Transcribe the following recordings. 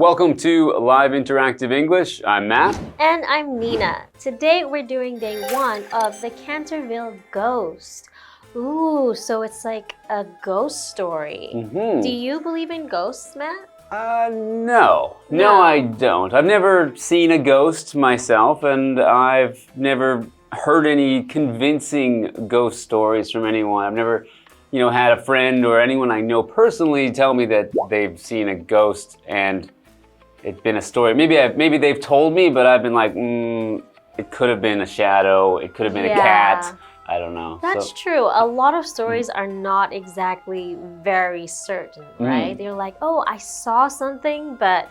Welcome to Live Interactive English. I'm Matt. And I'm Nina. Today we're doing day 1 of the Canterville Ghost. Ooh, so it's like a ghost story. Do you believe in ghosts, Matt? No, I don't. I've never seen a ghost myself, and I've never heard any convincing ghost stories from anyone. I've never, had a friend or anyone I know personally tell me that they've seen a ghost and it's been a story. Maybe they've told me, but I've been like, it could have been a shadow. It could have been a cat. I don't know. That's true. A lot of stories are not exactly very certain, right? They're like, oh, I saw something, but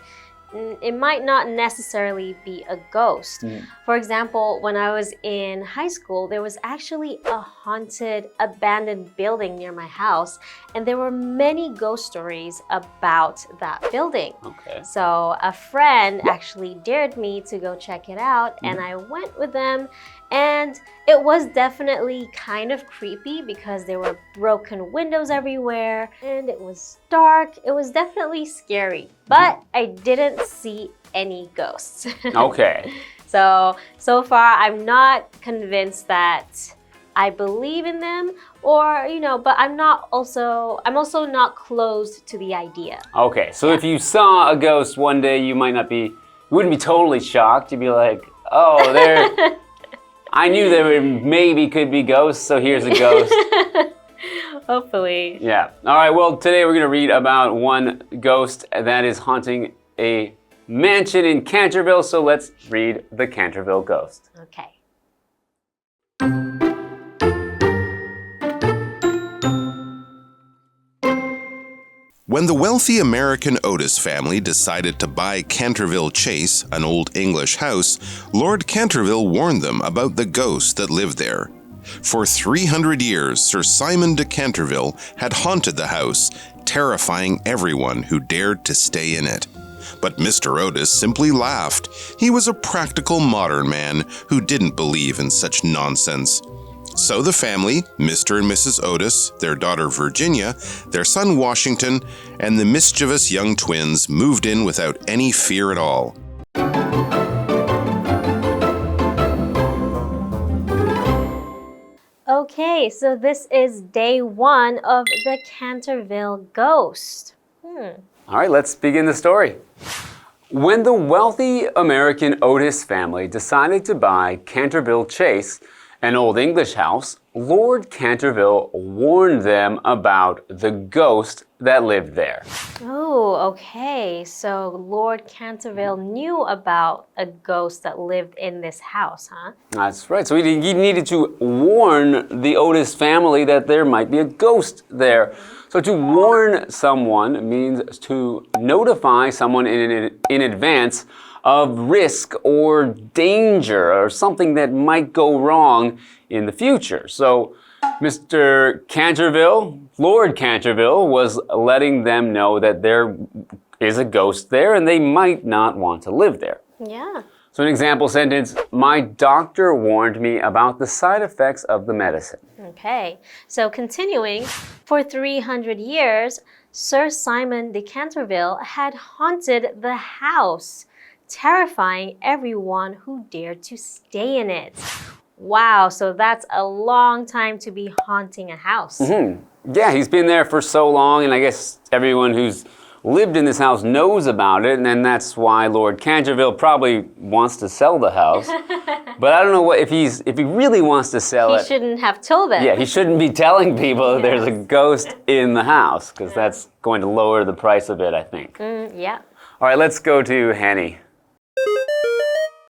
it might not necessarily be a ghost. For example, when I was in high school, there was actually a haunted, abandoned building near my house, and there were many ghost stories about that building. Okay. So a friend actually dared me to go check it out, and I went with them. And it was definitely kind of creepy because there were broken windows everywhere and it was dark. It was definitely scary, but I didn't see any ghosts. Okay. So far I'm not convinced that I believe in them or, but I'm also not closed to the idea. Okay, so if you saw a ghost one day, you wouldn't be totally shocked. You'd be like, oh, there. I knew there maybe could be ghosts, so here's a ghost. Hopefully. Yeah. All right, well, today we're going to read about one ghost that is haunting a mansion in Canterville, so let's read The Canterville Ghost. Okay. When the wealthy American Otis family decided to buy Canterville Chase, an old English house, Lord Canterville warned them about the ghost that lived there. For 300 years, Sir Simon de Canterville had haunted the house, terrifying everyone who dared to stay in it. But Mr. Otis simply laughed. He was a practical modern man who didn't believe in such nonsense. So the family, Mr. and Mrs. Otis, their daughter Virginia, their son Washington, and the mischievous young twins moved in without any fear at all. Okay, so this is day 1 of the Canterville Ghost. All right, let's begin the story. When the wealthy American Otis family decided to buy Canterville Chase, an old English house, Lord Canterville warned them about the ghost that lived there. Oh, okay. So Lord Canterville knew about a ghost that lived in this house, huh? That's right. So he needed to warn the Otis family that there might be a ghost there. So to warn someone means to notify someone in advance of risk or danger or something that might go wrong in the future. So Mr. Canterville, Lord Canterville, was letting them know that there is a ghost there and they might not want to live there. Yeah. So an example sentence, my doctor warned me about the side effects of the medicine. Okay, so continuing, for 300 years, Sir Simon de Canterville had haunted the house, terrifying everyone who dared to stay in it. Wow, so that's a long time to be haunting a house. Yeah, he's been there for so long, and I guess everyone who's lived in this house knows about it, and then that's why Lord Canterville probably wants to sell the house. But I don't know if he really wants to sell it. He shouldn't have told them. Yeah, he shouldn't be telling people there's a ghost in the house, because that's going to lower the price of it, I think. Yeah. All right, let's go to Hanny.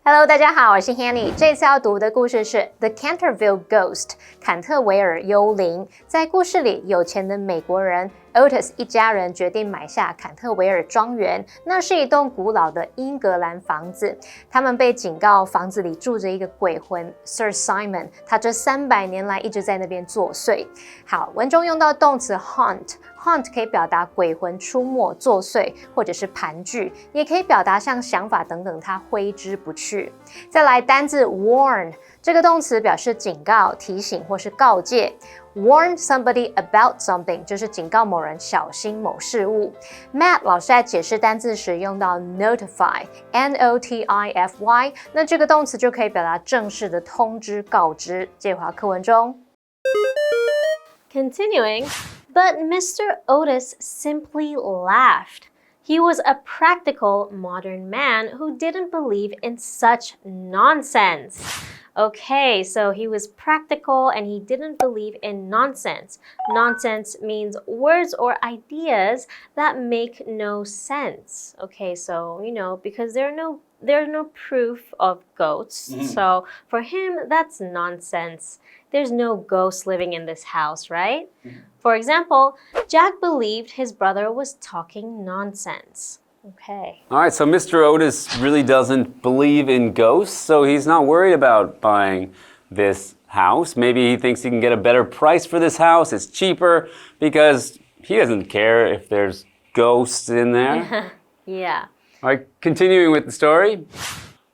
Hello， 大家好，我是 Hanny。这次要读的故事是 The Canterville Ghost， 坎特维尔幽灵。在故事里，有钱的美国人 Otis 一家人决定买下坎特维尔庄园，那是一栋古老的英格兰房子。他们被警告，房子里住着一个鬼魂 Sir Simon， 他这300年来一直在那边作祟。好，文中用到动词 haunt。Haunt 可以表达鬼魂出没、作祟，或者是盘踞，也可以表达像想法等等，它挥之不去。再来单字 warn，这个动词表示警告、提醒或是告诫。Warn somebody about something 就是警告某人小心某事物。Matt 老师在解释单字时用到 notify N-O-T-I-F-Y， 那这个动词就可以表达正式的通知、告知。介华课文中。Continuing, but Mr. Otis simply laughed. He was a practical, modern man who didn't believe in such nonsense. Okay, so he was practical and he didn't believe in nonsense. Nonsense means words or ideas that make no sense. Okay, so, because there's no proof of ghosts. So for him, that's nonsense. There's no ghost living in this house, right? For example, Jack believed his brother was talking nonsense. Okay. All right, so Mr. Otis really doesn't believe in ghosts, so he's not worried about buying this house. Maybe he thinks he can get a better price for this house. It's cheaper because he doesn't care if there's ghosts in there. Yeah. All right, continuing with the story.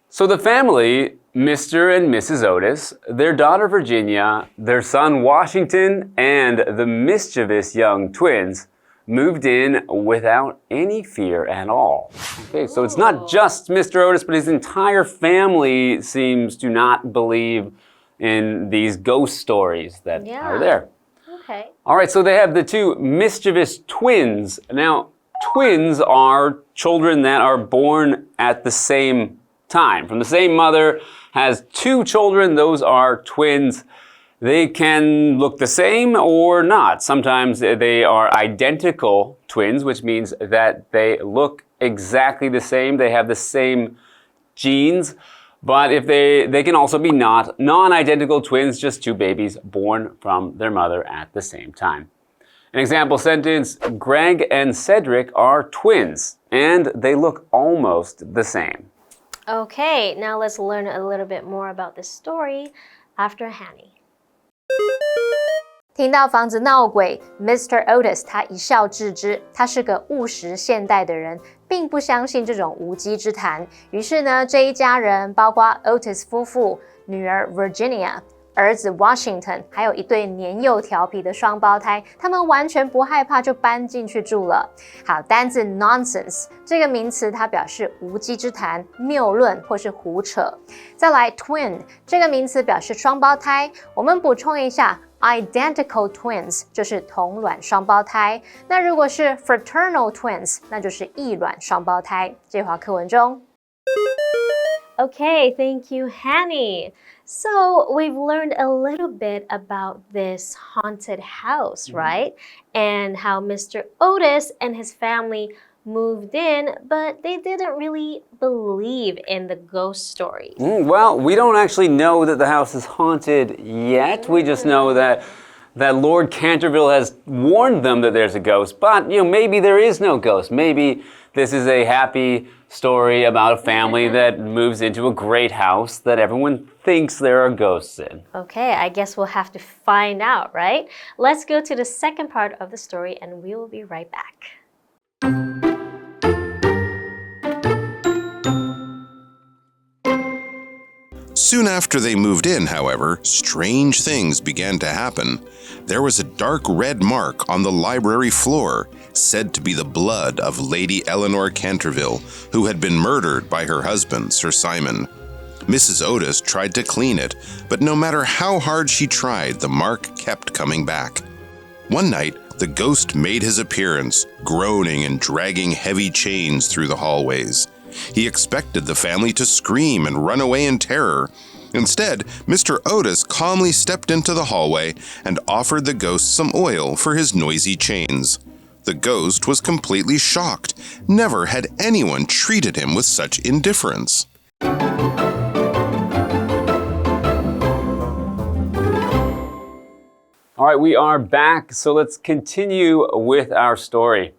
So the family, Mr. and Mrs. Otis, their daughter Virginia, their son Washington, and the mischievous young twins moved in without any fear at all. Okay, so it's not just Mr. Otis, but his entire family seems to not believe in these ghost stories that are there. Okay. All right, so they have the two mischievous twins. Now, twins are children that are born at the same time. From the same mother, has two children, those are twins. They can look the same or not. Sometimes they are identical twins, which means that they look exactly the same. They have the same genes. But if they can also be non-identical twins, just two babies born from their mother at the same time. An example sentence, Greg and Cedric are twins, and they look almost the same. Okay, now let's learn a little bit more about this story after Hanny. 听到房子闹鬼 ，Mr. Otis 他一笑置之，他是个务实现代的人，并不相信这种无稽之谈。于是呢，这一家人包括 Otis 夫妇、女儿 Virginia、儿子 Washington， 还有一对年幼调皮的双胞胎，他们完全不害怕，就搬进去住了。好，单字 nonsense 这个名词，它表示无稽之谈、谬论或是胡扯。再来 twin 这个名词表示双胞胎，我们补充一下。Identical twins 就是同卵双胞胎，那如果是 fraternal twins， 那就是异卵双胞胎。这话课文中。Okay, thank you, Hanny. So we've learned a little bit about this haunted house, right? And how Mr. Otis and his family moved in, but they didn't really believe in the ghost stories. Well, we don't actually know that the house is haunted yet. We just know that Lord Canterville has warned them that there's a ghost, but maybe there is no ghost. Maybe this is a happy story about a family that moves into a great house that everyone thinks there are ghosts in. Okay, I guess we'll have to find out, right? Let's go to the second part of the story and we will be right back. Soon after they moved in, however, strange things began to happen. There was a dark red mark on the library floor, said to be the blood of Lady Eleanor Canterville, who had been murdered by her husband, Sir Simon. Mrs. Otis tried to clean it, but no matter how hard she tried, the mark kept coming back. One night, the ghost made his appearance, groaning and dragging heavy chains through the hallways. He expected the family to scream and run away in terror. Instead, Mr. Otis calmly stepped into the hallway and offered the ghost some oil for his noisy chains. The ghost was completely shocked. Never had anyone treated him with such indifference. All right, we are back, so let's continue with our story.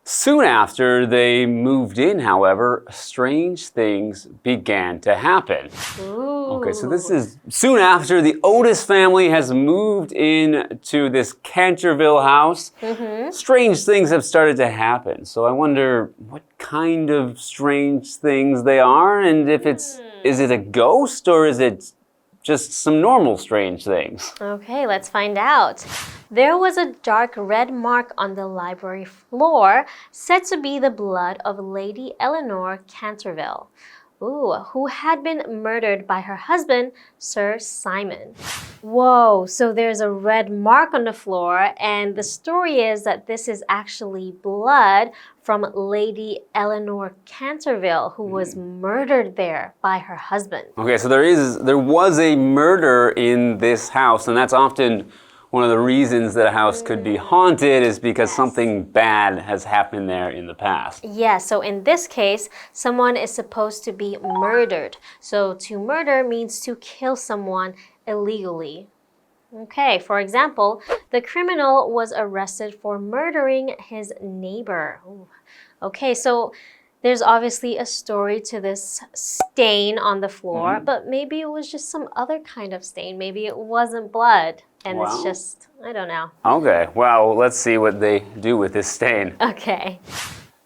Soon after they moved in, however, strange things began to happen. Ooh. Okay, so this is soon after the Otis family has moved in to this Canterville house. Strange things have started to happen. So I wonder what kind of strange things they are, and if is it a ghost or is it just some normal strange things? Okay, let's find out. There was a dark red mark on the library floor, said to be the blood of Lady Eleanor Canterville, who had been murdered by her husband, Sir Simon. Whoa, so there's a red mark on the floor, and the story is that this is actually blood from Lady Eleanor Canterville, who was murdered there by her husband. Okay, so there was a murder in this house, and that's often one of the reasons that a house could be haunted is because something bad has happened there in the past. Yeah, so in this case, someone is supposed to be murdered. So to murder means to kill someone illegally. Okay, for example, the criminal was arrested for murdering his neighbor. Ooh. Okay, so there's obviously a story to this stain on the floor, but maybe it was just some other kind of stain. Maybe it wasn't blood. And it's just, I don't know. Okay, well, let's see what they do with this stain. Okay.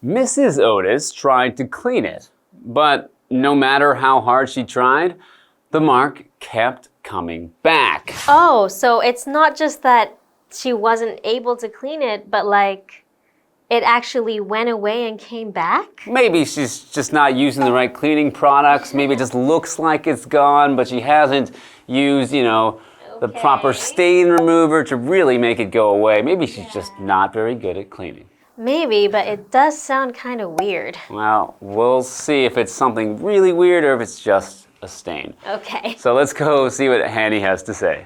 Mrs. Otis tried to clean it, but no matter how hard she tried, the mark kept coming back. Oh, so it's not just that she wasn't able to clean it, but like it actually went away and came back? Maybe she's just not using the right cleaning products. Maybe it just looks like it's gone, but she hasn't used, the proper stain remover to really make it go away. Maybe she's just not very good at cleaning. Maybe, but it does sound kind of weird. Well, we'll see if it's something really weird or if it's just a stain. Okay. So let's go see what Hanny has to say.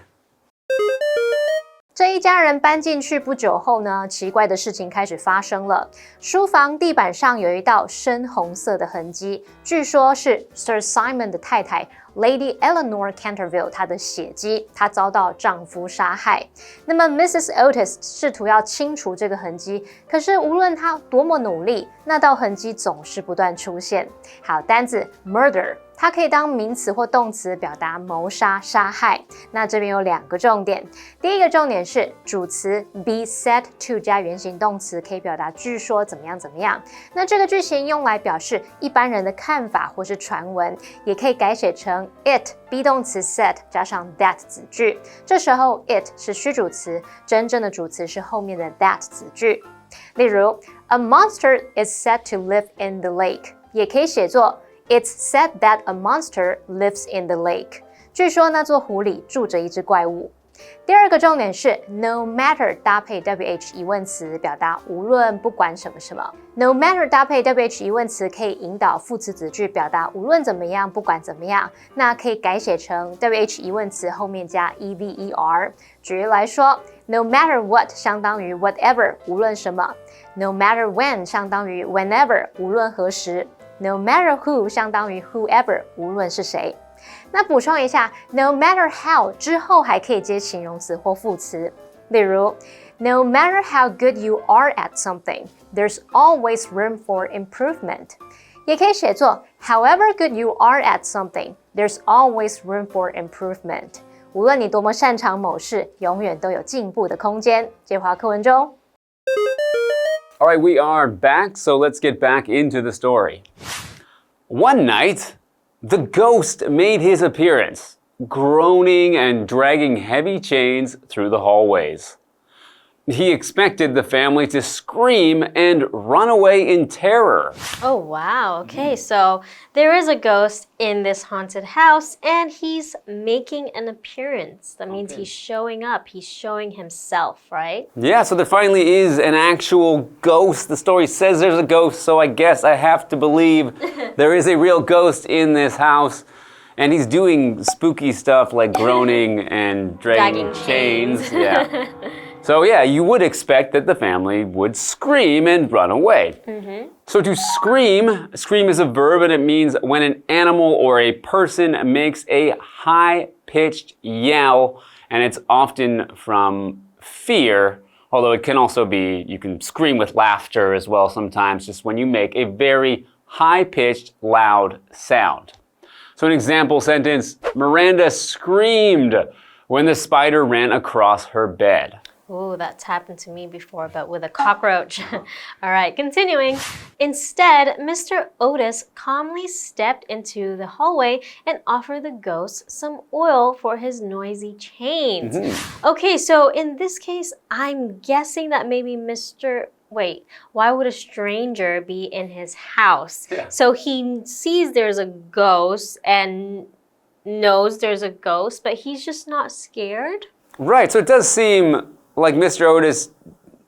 这一家人搬进去不久后呢，奇怪的事情开始发生了。书房地板上有一道深红色的痕迹，据说是 Sir Simon 的太太 Lady Eleanor Canterville 她的血迹，她遭到丈夫杀害。那么 Mrs. Otis 试图要清除这个痕迹，可是无论她多么努力，那道痕迹总是不断出现。好，单字 murder。它可以当名词或动词表达谋杀、杀害。那这边有2个重点。第一个重点是主词 be said to 加原形动词，可以表达据说怎么样怎么样。那这个句型用来表示一般人的看法或是传闻，也可以改写成 it be 动词 said 加上 that 子句。这时候 it 是虚主词，真正的主词是后面的 that 子句。例如 a monster is said to live in the lake， 也可以写作It's said that a monster lives in the lake. 据说那座湖里住着一只怪物。第二个重点是 no matter 搭配 WH 疑问词，表达无论不管什么什么。no matter 搭配 WH 疑问词可以引导副词子句，表达无论怎么样，不管怎么样。那可以改写成 WH 疑问词后面加 EVER。举例来说 no matter what 相当于 whatever 无论什么。no matter when 相当于 whenever 无论何时。No matter who 相当于 whoever 无论是谁。那补充一下 no matter how 之后还可以接形容词或副词。例如 No matter how good you are at something, there's always room for improvement. 也可以写作 However good you are at something, there's always room for improvement. 无论你多么擅长某事，永远都有进步的空间。接回课文中。All right, we are back, so let's get back into the story. One night, the ghost made his appearance, groaning and dragging heavy chains through the hallways. He expected the family to scream and run away in terror. Oh, wow. Okay, so there is a ghost in this haunted house and he's making an appearance. That means he's showing up. He's showing himself, right? Yeah, so there finally is an actual ghost. The story says there's a ghost, so I guess I have to believe there is a real ghost in this house. And he's doing spooky stuff like groaning and dragging chains. Yeah. So yeah, you would expect that the family would scream and run away. So to scream is a verb and it means when an animal or a person makes a high-pitched yell, and it's often from fear, although it can also be, you can scream with laughter as well sometimes, just when you make a very high-pitched, loud sound. So an example sentence, Miranda screamed when the spider ran across her bed. Ooh, that's happened to me before, but with a cockroach. All right, continuing. Instead, Mr. Otis calmly stepped into the hallway and offered the ghost some oil for his noisy chains. Okay, so in this case, I'm guessing that maybe Wait, why would a stranger be in his house? Yeah. So he sees there's a ghost and knows there's a ghost, but he's just not scared? Right, so it does seem like Mr. Otis,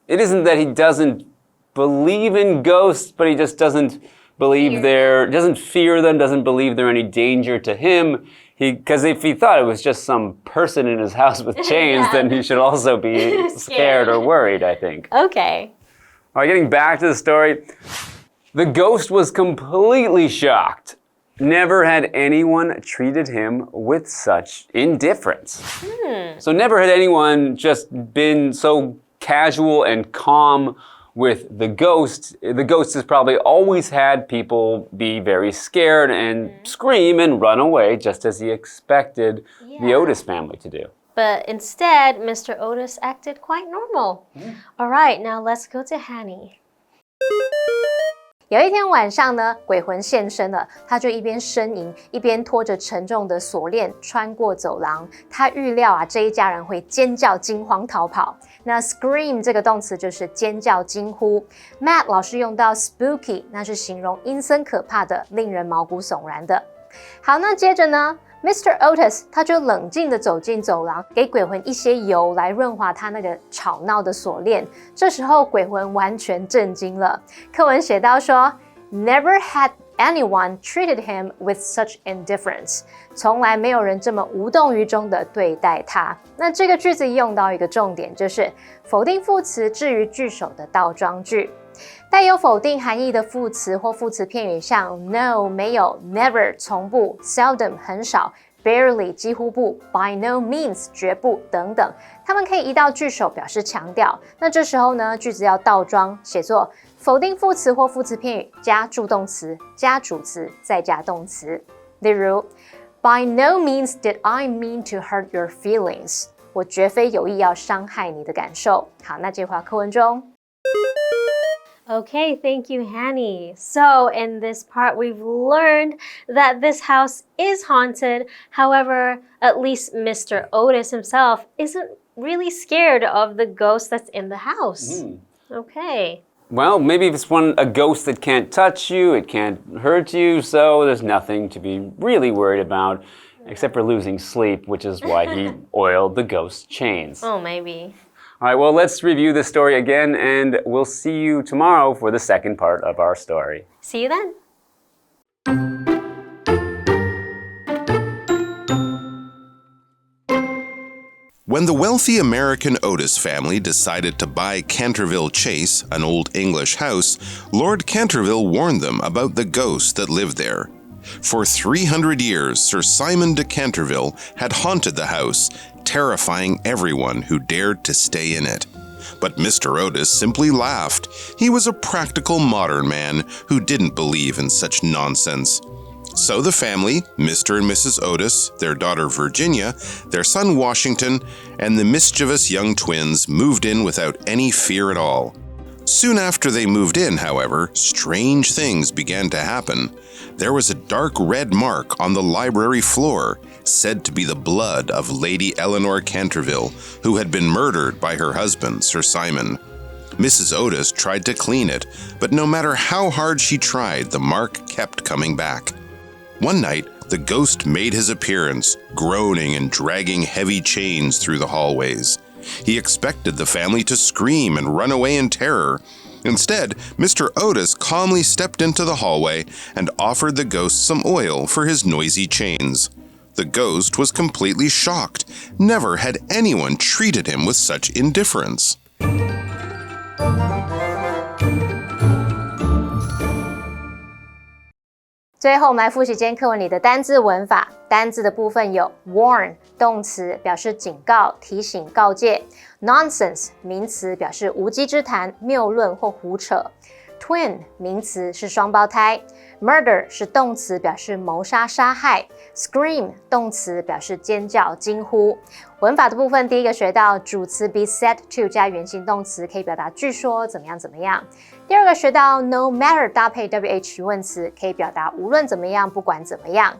it isn't that he doesn't believe in ghosts, but he just doesn't believe doesn't fear them, doesn't believe they're any danger to him. Because if he thought it was just some person in his house with chains, then he should also be scared or worried, I think. Okay. All right, getting back to the story. The ghost was completely shocked. Never had anyone treated him with such indifference. So never had anyone just been so casual and calm with the ghost. The ghost has probably always had people be very scared and scream and run away, just as he expected the Otis family to do. But instead, Mr. Otis acted quite normal. All right, now let's go to Hanny. 有一天晚上呢，鬼魂现身了，他就一边呻吟，一边拖着沉重的锁链穿过走廊。他预料啊，这一家人会尖叫惊慌逃跑。那 scream 这个动词就是尖叫惊呼。Matt 老师用到 spooky， 那是形容阴森可怕的，令人毛骨悚然的。好，那接着呢？Mr. Otis 他就冷静地走进走廊，给鬼魂一些油来润滑他那个吵闹的锁链。这时候鬼魂完全震惊了。课文写到说 ，Never had anyone treated him with such indifference， 从来没有人这么无动于衷地对待他。那这个句子用到一个重点，就是否定副词置于句首的倒装句。带有否定含义的副词或副词片语像 no 没有 never 从不 seldom 很少 barely 几乎不 by no means 绝不等等，它们可以移到句首表示强调。那这时候呢，句子要倒装，写作否定副词或副词片语加助动词加主词再加动词。例如 By no means did I mean to hurt your feelings， 我绝非有意要伤害你的感受。好，那这句话课文中。Okay, thank you, Hanny. So in this part, we've learned that this house is haunted. However, at least Mr. Otis himself isn't really scared of the ghost that's in the house. Okay. Well, maybe it's a ghost that can't touch you, it can't hurt you, so there's nothing to be really worried about, except for losing sleep, which is why he oiled the ghost's chains. Oh, maybe. All right, well, let's review this story again, and we'll see you tomorrow for the second part of our story. See you then. When the wealthy American Otis family decided to buy Canterville Chase, an old English house, Lord Canterville warned them about the ghost that lived there. For 300 years, Sir Simon de Canterville had haunted the house, terrifying everyone who dared to stay in it. But Mr. Otis simply laughed. He was a practical modern man who didn't believe in such nonsense. So the family, Mr. and Mrs. Otis, their daughter Virginia, their son Washington, and the mischievous young twins moved in without any fear at all. Soon after they moved in, however, strange things began to happen. There was a dark red mark on the library floor, said to be the blood of Lady Eleanor Canterville, who had been murdered by her husband, Sir Simon. Mrs. Otis tried to clean it, but no matter how hard she tried, the mark kept coming back. One night, the ghost made his appearance, groaning and dragging heavy chains through the hallways. He expected the family to scream and run away in terror. Instead, Mr. Otis calmly stepped into the hallway and offered the ghost some oil for his noisy chains. The ghost was completely shocked. Never had anyone treated him with such indifference. 最后，我们来复习今天课文里的单字文法。单字的部分有 warn 动词，表示警告、提醒、告诫； nonsense 名词，表示无稽之谈、谬论或胡扯； twin 名词是双胞胎 ，murder 是动词表示谋杀杀害 ，scream 动词表示尖叫惊呼。文法的部分，第一个学到主词 be said to 加原形动词，可以表达据说怎么样怎么样。第二个学到 no matter 搭配 WH 疑问词，可以表达无论怎么样，不管怎么样。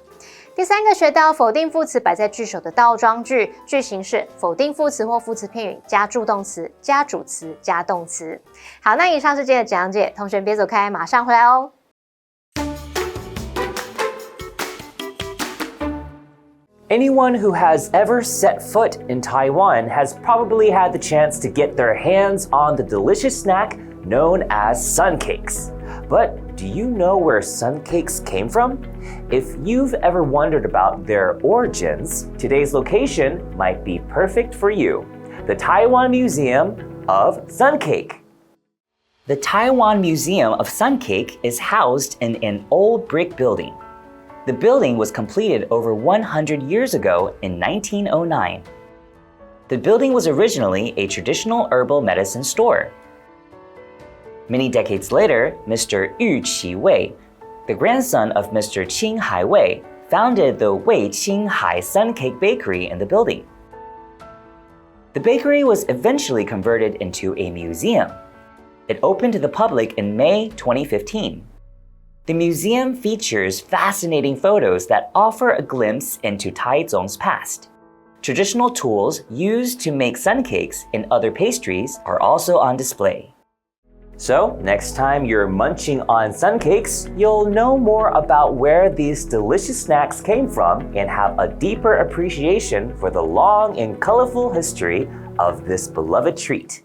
第三个学到否定副词摆在句首的倒装句，句型是否定副词或副词片语加助动词加主词加动词。好，那以上是今天的讲解，同学别走开，马上回来哦。Anyone who has ever set foot in Taiwan has probably had the chance to get their hands on the delicious snack known as suncakes. But do you know where suncakes came from? If you've ever wondered about their origins, today's location might be perfect for you. The Taiwan Museum of Suncake. The Taiwan Museum of Suncake is housed in an old brick building. The building was completed over 100 years ago in 1909. The building was originally a traditional herbal medicine store. Many decades later, Mr. Yu Qi-wei, the grandson of Mr. Qing Hai-wei, founded the Wei Qinghai Suncake Bakery in the building. The bakery was eventually converted into a museum. It opened to the public in May 2015. The museum features fascinating photos that offer a glimpse into Taizong's past. Traditional tools used to make suncakes and other pastries are also on display. So, next time you're munching on suncakes, you'll know more about where these delicious snacks came from and have a deeper appreciation for the long and colorful history of this beloved treat.